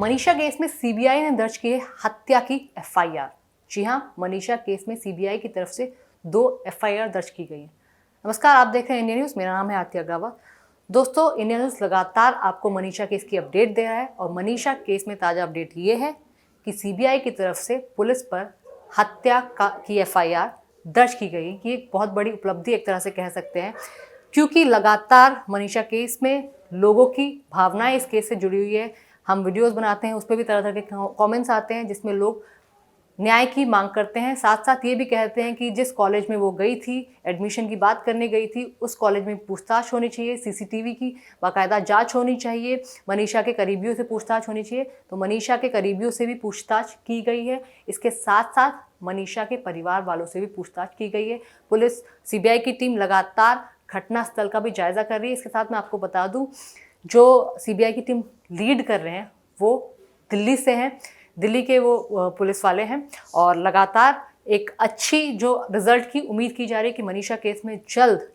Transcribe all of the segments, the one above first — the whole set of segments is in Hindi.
मनीषा केस में सीबीआई ने दर्ज की है हत्या की एफआईआर। जी हां, मनीषा केस में सीबीआई की तरफ से 2 एफआईआर दर्ज की गई है। नमस्कार, आप देख रहे हैं इंडिया न्यूज़। मेरा नाम है आरती अग्रवाल। दोस्तों, इंडिया न्यूज़ लगातार आपको मनीषा केस की अपडेट दे रहा है और मनीषा केस में ताज़ा अपडेट ये है कि सीबीआई की तरफ से पुलिस पर हत्या की एफआईआर दर्ज की गई। ये एक बहुत बड़ी उपलब्धि एक तरह से कह सकते हैं, क्योंकि लगातार मनीषा केस में लोगों की भावनाएं इस केस से जुड़ी हुई है। हम वीडियोस बनाते हैं, उस पर भी तरह तरह के कमेंट्स आते हैं जिसमें लोग न्याय की मांग करते हैं। साथ साथ ये भी कहते हैं कि जिस कॉलेज में वो गई थी, एडमिशन की बात करने गई थी, उस कॉलेज में पूछताछ होनी चाहिए, सीसीटीवी की बाकायदा जांच होनी चाहिए, मनीषा के करीबियों से पूछताछ होनी चाहिए। तो मनीषा के करीबियों से भी पूछताछ की गई है। इसके साथ साथ मनीषा के परिवार वालों से भी पूछताछ की गई है। पुलिस, सीबीआई की टीम लगातार घटनास्थल का भी जायजा कर रही है। इसके साथ मैं आपको बता दूं, जो सीबीआई की टीम लीड कर रहे हैं वो दिल्ली से हैं, दिल्ली के वो पुलिस वाले हैं और लगातार एक अच्छी जो रिजल्ट की उम्मीद की जा रही है कि मनीषा केस में जल्द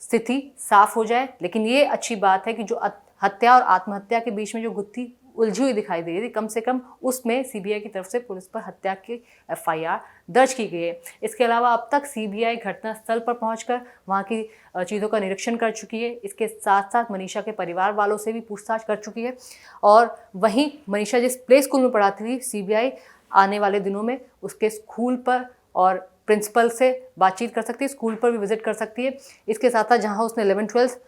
स्थिति साफ हो जाए। लेकिन ये अच्छी बात है कि जो हत्या और आत्महत्या के बीच में जो गुत्थी उलझी हुई दिखाई दे रही थी, कम से कम उसमें सीबीआई की तरफ से पुलिस पर हत्या की एफआईआर दर्ज की गई है। इसके अलावा अब तक सीबीआई घटनास्थल पर पहुंचकर वहां की चीज़ों का निरीक्षण कर चुकी है। इसके साथ साथ मनीषा के परिवार वालों से भी पूछताछ कर चुकी है। और वहीं मनीषा जिस प्ले स्कूल में पढ़ाती थी, सीबीआई आने वाले दिनों में उसके स्कूल पर और प्रिंसिपल से बातचीत कर सकती है, स्कूल पर भी विजिट कर सकती है। इसके साथ साथ जहाँ उसने 11th-12th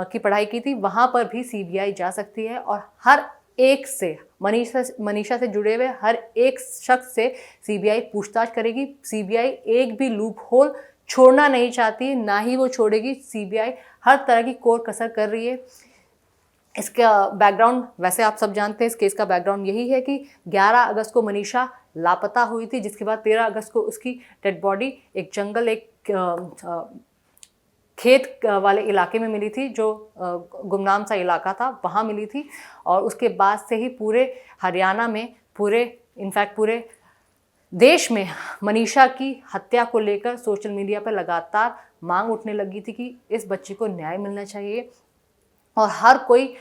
की पढ़ाई की थी, वहाँ पर भी सीबीआई जा सकती है और हर एक से, मनीषा से जुड़े हुए हर एक शख्स से सीबीआई पूछताछ करेगी। सीबीआई एक भी लूप होल छोड़ना नहीं चाहती, ना ही वो छोड़ेगी। सीबीआई हर तरह की कोर कसर कर रही है। इसका बैकग्राउंड वैसे आप सब जानते हैं। इस केस का बैकग्राउंड यही है कि 11 अगस्त को मनीषा लापता हुई थी, जिसके बाद 13 अगस्त को उसकी डेड बॉडी एक जंगल, एक खेत वाले इलाके में मिली थी, जो गुमनाम सा इलाका था, वहाँ मिली थी। और उसके बाद से ही पूरे हरियाणा में, पूरे देश में मनीषा की हत्या को लेकर सोशल मीडिया पर लगातार मांग उठने लगी थी कि इस बच्ची को न्याय मिलना चाहिए। और हर कोई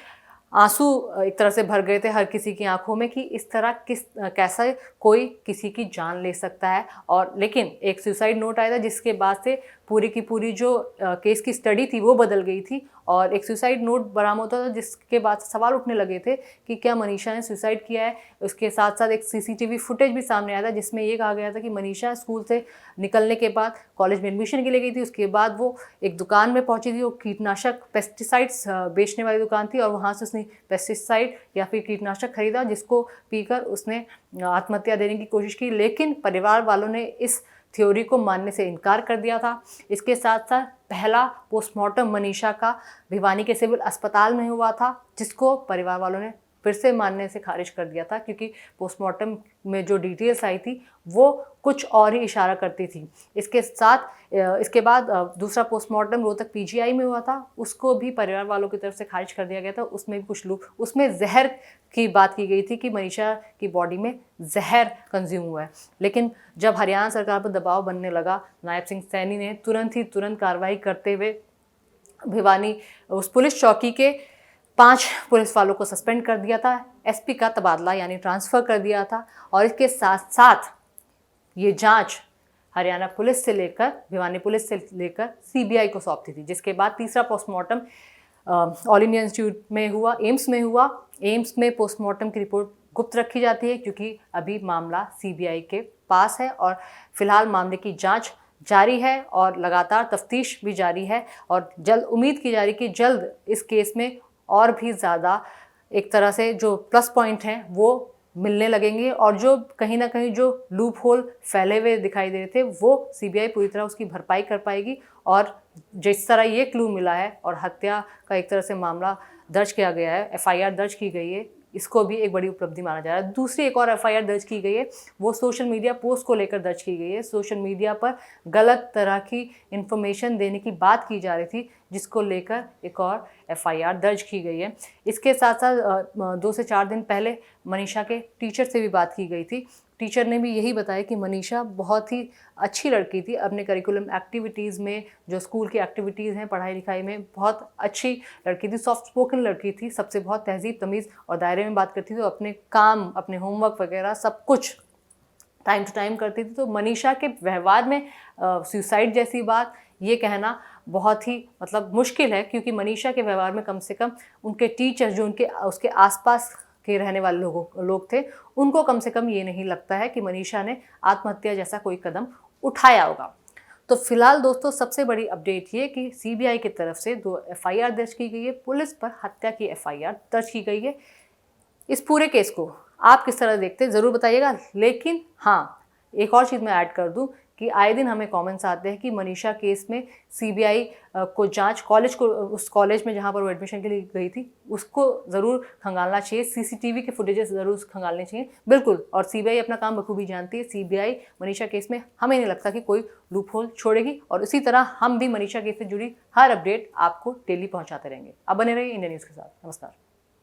आंसू एक तरह से भर गए थे हर किसी की आंखों में कि इस तरह कैसे कोई किसी की जान ले सकता है। और लेकिन एक सुसाइड नोट आया था, जिसके बाद से पूरी की पूरी जो केस की स्टडी थी वो बदल गई थी और एक सुसाइड नोट बरामद होता था, जिसके बाद सवाल उठने लगे थे कि क्या मनीषा ने सुसाइड किया है। उसके साथ साथ एक सीसीटीवी फुटेज भी सामने आया था, जिसमें ये कहा गया था कि मनीषा स्कूल से निकलने के बाद कॉलेज में एडमिशन के लिए गई थी। उसके बाद वो एक दुकान में पहुंची थी, वो कीटनाशक पेस्टिसाइड्स बेचने वाली दुकान थी, और वहाँ से उसने पेस्टिसाइड या फिर कीटनाशक खरीदा, जिसको पीकर उसने आत्महत्या देने की कोशिश की। लेकिन परिवार वालों ने इस थ्योरी को मानने से इनकार कर दिया था। इसके साथ साथ पहला पोस्टमार्टम मनीषा का भिवानी के सिविल अस्पताल में हुआ था, जिसको परिवार वालों ने फिर से मानने से खारिज कर दिया था, क्योंकि पोस्टमार्टम में जो डिटेल्स आई थी वो कुछ और ही इशारा करती थी। इसके बाद दूसरा पोस्टमार्टम रोहतक पीजीआई में हुआ था, उसको भी परिवार वालों की तरफ से खारिज कर दिया गया था। उसमें भी कुछ लोग, उसमें जहर की बात की गई थी कि मनीषा की बॉडी में जहर कंज्यूम हुआ है। लेकिन जब हरियाणा सरकार पर दबाव बनने लगा, नायब सिंह सैनी ने तुरंत कार्रवाई करते हुए भिवानी उस पुलिस चौकी के 5 पुलिस वालों को सस्पेंड कर दिया था, एसपी का तबादला यानी ट्रांसफ़र कर दिया था। और इसके साथ साथ ये जांच हरियाणा पुलिस से लेकर, भिवानी पुलिस से लेकर सीबीआई को सौंपती थी। जिसके बाद तीसरा पोस्टमार्टम ऑल इंडिया इंस्टीट्यूट में हुआ, एम्स में हुआ। एम्स में पोस्टमार्टम की रिपोर्ट गुप्त रखी जाती है, क्योंकि अभी मामला सीबीआई के पास है और फिलहाल मामले की जांच जारी है और लगातार तफ्तीश भी जारी है। और जल्द उम्मीद की जा रही है कि जल्द इस केस में और भी ज़्यादा एक तरह से जो प्लस पॉइंट हैं वो मिलने लगेंगे, और जो कहीं ना कहीं जो लूप होल फैले हुए दिखाई दे रहे थे वो सीबीआई पूरी तरह उसकी भरपाई कर पाएगी। और जिस तरह ये क्लू मिला है और हत्या का एक तरह से मामला दर्ज किया गया है, एफआईआर दर्ज की गई है, इसको भी एक बड़ी उपलब्धि माना जा रहा है। दूसरी एक और एफआईआर दर्ज की गई है, वो सोशल मीडिया पोस्ट को लेकर दर्ज की गई है। सोशल मीडिया पर गलत तरह की इन्फॉर्मेशन देने की बात की जा रही थी, जिसको लेकर एक और एफआईआर दर्ज की गई है। इसके साथ साथ 2 से 4 दिन पहले मनीषा के टीचर से भी बात की गई थी, टीचर ने भी यही बताया कि मनीषा बहुत ही अच्छी लड़की थी, अपने करिकुलम एक्टिविटीज़ में, जो स्कूल की एक्टिविटीज़ हैं, पढ़ाई लिखाई में बहुत अच्छी लड़की थी, सॉफ्ट स्पोकन लड़की थी, सबसे बहुत तहज़ीब तमीज़ और दायरे में बात करती थी, तो अपने काम, अपने होमवर्क वगैरह सब कुछ टाइम टू टाइम करती थी। तो मनीषा के व्यवहार में सुसाइड जैसी बात ये कहना बहुत ही मतलब मुश्किल है, क्योंकि मनीषा के व्यवहार में कम से कम उनके टीचर जो उसके आसपास के रहने वाले लोग थे, उनको कम से कम ये नहीं लगता है कि मनीषा ने आत्महत्या जैसा कोई कदम उठाया होगा। तो फिलहाल दोस्तों सबसे बड़ी अपडेट ये कि सीबीआई की तरफ से 2 एफआईआर दर्ज की गई है, पुलिस पर हत्या की एफआईआर दर्ज की गई है। इस पूरे केस को आप किस तरह देखते हैं ज़रूर बताइएगा। लेकिन हाँ, एक और चीज़ मैं ऐड कर दूं कि आए दिन हमें कमेंट्स आते हैं कि मनीषा केस में सीबीआई को जांच उस कॉलेज में जहां पर वो एडमिशन के लिए गई थी उसको ज़रूर खंगालना चाहिए, सीसीटीवी के फुटेजेस ज़रूर खंगालने चाहिए। बिल्कुल, और सीबीआई अपना काम बखूबी जानती है। सीबीआई मनीषा केस में हमें नहीं लगता कि कोई लूप होल छोड़ेगी, और इसी तरह हम भी मनीषा केस से जुड़ी हर अपडेट आपको डेली पहुँचाते रहेंगे। अब बने रहिए इंडिया न्यूज़ के साथ। नमस्कार।